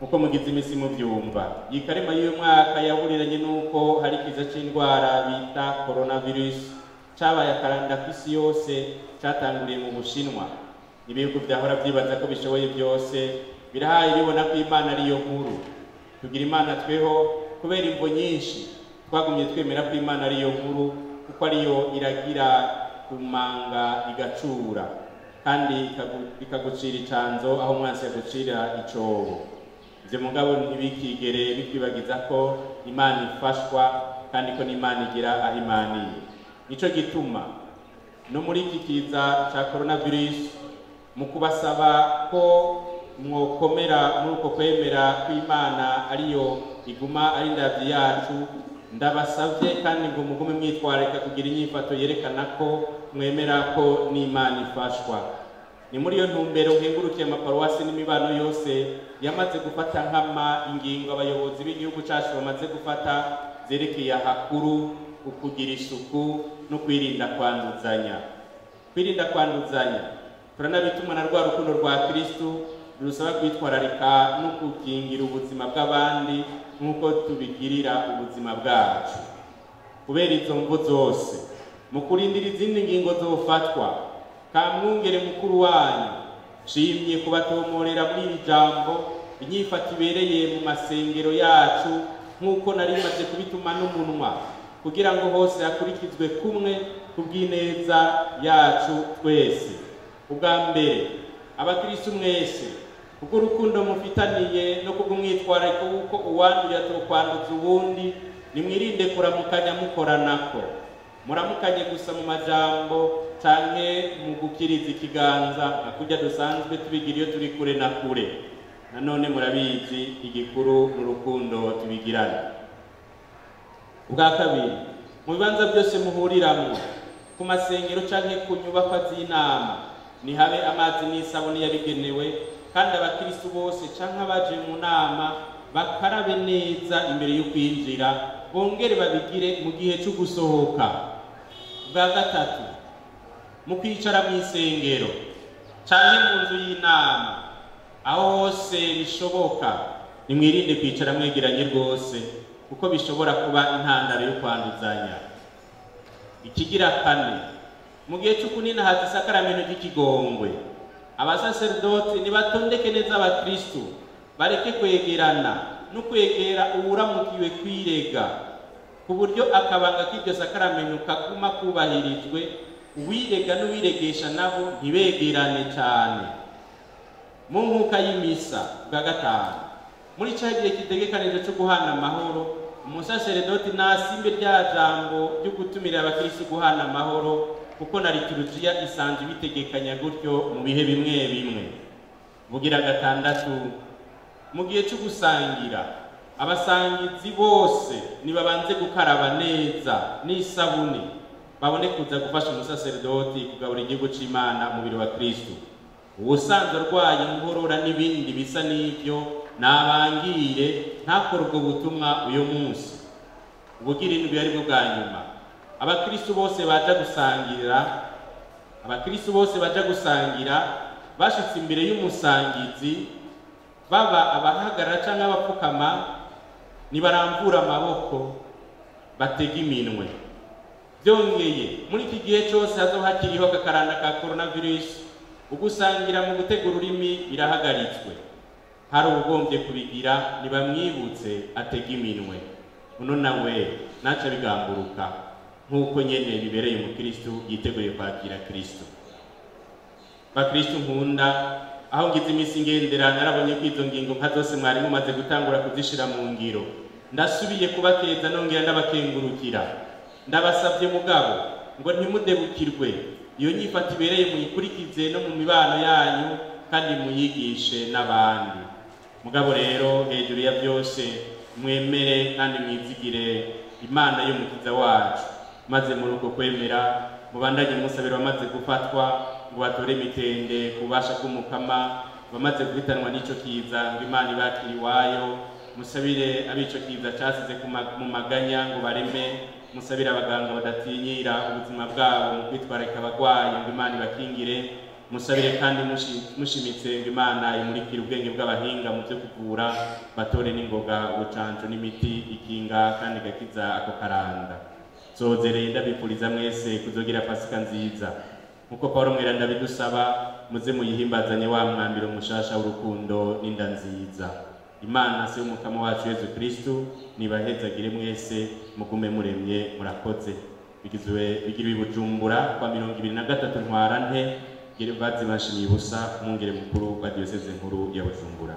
uko mugize imisi muvyumva. Iyi karema y'uyu mwaka yahuriranye n'uko hari ikiza c'indwara bita coronavirus cabaye akaranda kw'isi yose, catanguriye mu Bushinwa. Ibihugu vyahora vyibaza ko bishoboye byose birahaye bibona ko Imana ariyo nkuru. Tugira Imana tweho kubera imvo nyinshi, twagumye twemera ko Imana ariyo nkuru, kuko ariyo iragira kumanga igacura kandi ikagucira icanzo aho umwansi yagucira icobo. Ivyo mugabo ntibikigere bitwibagiza ko Imana ifashwa kandi ko n'Imana igira aho imaniye. Nico gituma no muri iki kiza ca coronavirus mu kubasaba ko mwokomera muri uko kwemera ko Imana ariyo iguma ari ndavyi yacu, ndabasavye kandi ngo mugume mwitwararika kugira inyifato yerekana ko mwemera ko n'Imana ifashwa. Ni muri iyo ntumbero nkengurukiye amaparuwasi n'imibano yose yamaze gufata nkama ingingo abayobozi b'igihugu cacu bamaze gufata zerekeye ahakuru ukugira isuku no kwirinda kwanduzanya. Kwirinda kwanduzanya turanabitumwa na rwa rukundo rwa Kristu rusaba kwitwararika no kukingira ubuzima bw'abandi nk'uko tubigirira ubuzima bwacu. Kubera izo mvo zose, mu kurindira izindi ngingo zofatwa, Kamwungere mukuru wanyu nshimye kubatomorera muri iri jambo inyifato ibereye mu masengero yacu nk'uko nari maze kubituma n'umunwa, kugira ngo hose hakurikizwe kumwe kubw'ineza yacu twese. Ubwa mbere, abakristo mwese, kubw'urukundo mufitaniye no kubw'umwitwarariko w'uko uwanduye atokwanduza uwundi, nimwirinde kuramukanya mukoranako. Muramukanye gusa mu majambo canke mu gukiriza ikiganza nka kurya dusanzwe tubigira iyo turi kure na kure. Nanone murabizi igikuru mu rukundo tubigirana. Ubwa kabiri, mu bibanza byose muhuriramwo, ku masengero canke ku nyubakwa z'inama, nihabe amazi n'isabuni yabigenewe, kandi abakristu bose canke abaje mu nama bakarabe neza imbere yo kwinjira, bongere babigire mu gihe cyo gusohoka. Bwa gatatu, mu kwicara mu isengero canke mu nzu y'inama, aho hose bishoboka nimwirinde kwicara mwegeranye rwose, kuko bishobora kuba intandaro yo kwanduzanya. Ikigira kane, mu gihe cyo kuninahaza isakaramentu ry'ikigongwe, abasaserdoti nibatondeke neza abakristu, bareke kwegerana no kwegera uwuramukiwe kwirega, ku buryo akabanga k'iryo sakaramentu kaguma kubahirijwe, uwirega n'uwiregesha nabo ntibegerane cyane. Mu nkuka y'imisa bwa gatanu, muri cya gihe kitegekanije cyo guhana amahoro, umusaserdoti nasimbe rya jambo ryo gutumira abakristo guhana amahoro, kuko na liturujia isanzwe bitegekanya gutyo mu bihe bimwe bimwe. Bugira gatandatu, mu gihe cyo gusangira, abasangizi bose nibabanze gukaraba neza n'isabuni, babone kuza gufasha umusaserdoti kugabura igihugu c'Imana mu biro wa Kristo. Ubusanzwe arwaye inkorora n'ibindi bisa n'ivyo nabangire ntakore ubwo butumwa uyu munsi. Ubugira indwi ari bwo bwa nyuma, abakristo bose baja gusangira bashitse imbere y'umusangizi, baba abahagarara canke abapfukama, nibarambura amaboko batega iminwe. Byongeye muri iki gihe cyose hazo hakiriho akakaranda ka coronavirus, ugusangira mu gutega ururimi birahagaritswe. Hari ubugombye kubigira nibamwibutse atega iminwe. Uno nawe naca bigamburuka nk'uko nyene bibereye umukristo yiteguye kwakira Kristo. Bakristo nkunda, aho ngize imisi ngendera narabonye ko izo ngingo nka zose mwari mumaze gutangura kuzishira mu ngiro. Ndasubiye kubakeza nongera ndabakengurukira. Ndabasavye mugabo ngo ntimudebukirwe, iyo nyifata ibereye muyikurikize no mu mibano yanyu, kandi muyigishe n'abandi. Mugabo rero hejuru ya byose mwemere kandi mwizigire Imana y'umukiza wacu, maze muri uko kwemera mubandanye musabira abamaze gufatwa ngo batore imitende kubasha kumukama, bamaze guhitanwa n'ico kiza ngo Imana ibakire iwayo. Musabire abico kiza casize mu maganya ngo bareme, musabire abaganga badatinyira ubuzima bwabo mu kwitwararika abagwayi ngo Imana ibakingire, musabire kandi mushimitse ngo Imana imurikire ubwenge bw'abahinga mu byo kuvura batore n'ingoga ubucanco n'imiti ikinga kandi igakiza ako karanda. Nzozereye ndabifuriza mwese kuzogira Pasika nziza nkuko Paulo Mweranda bidusaba, muze muyihimbazanye wa mwambiro mushasha w'urukundo n'inda nziza. Imana se umukama wacu Yesu Kristo nibahezagire mwese, mugume muremye, murakoze. Bigiriwe i Bujumbura kwa 23 Ntwarante, Gervase Bashimiye Ubusa, umwungere mukuru wa Diyoseze nkuru ya Bujumbura.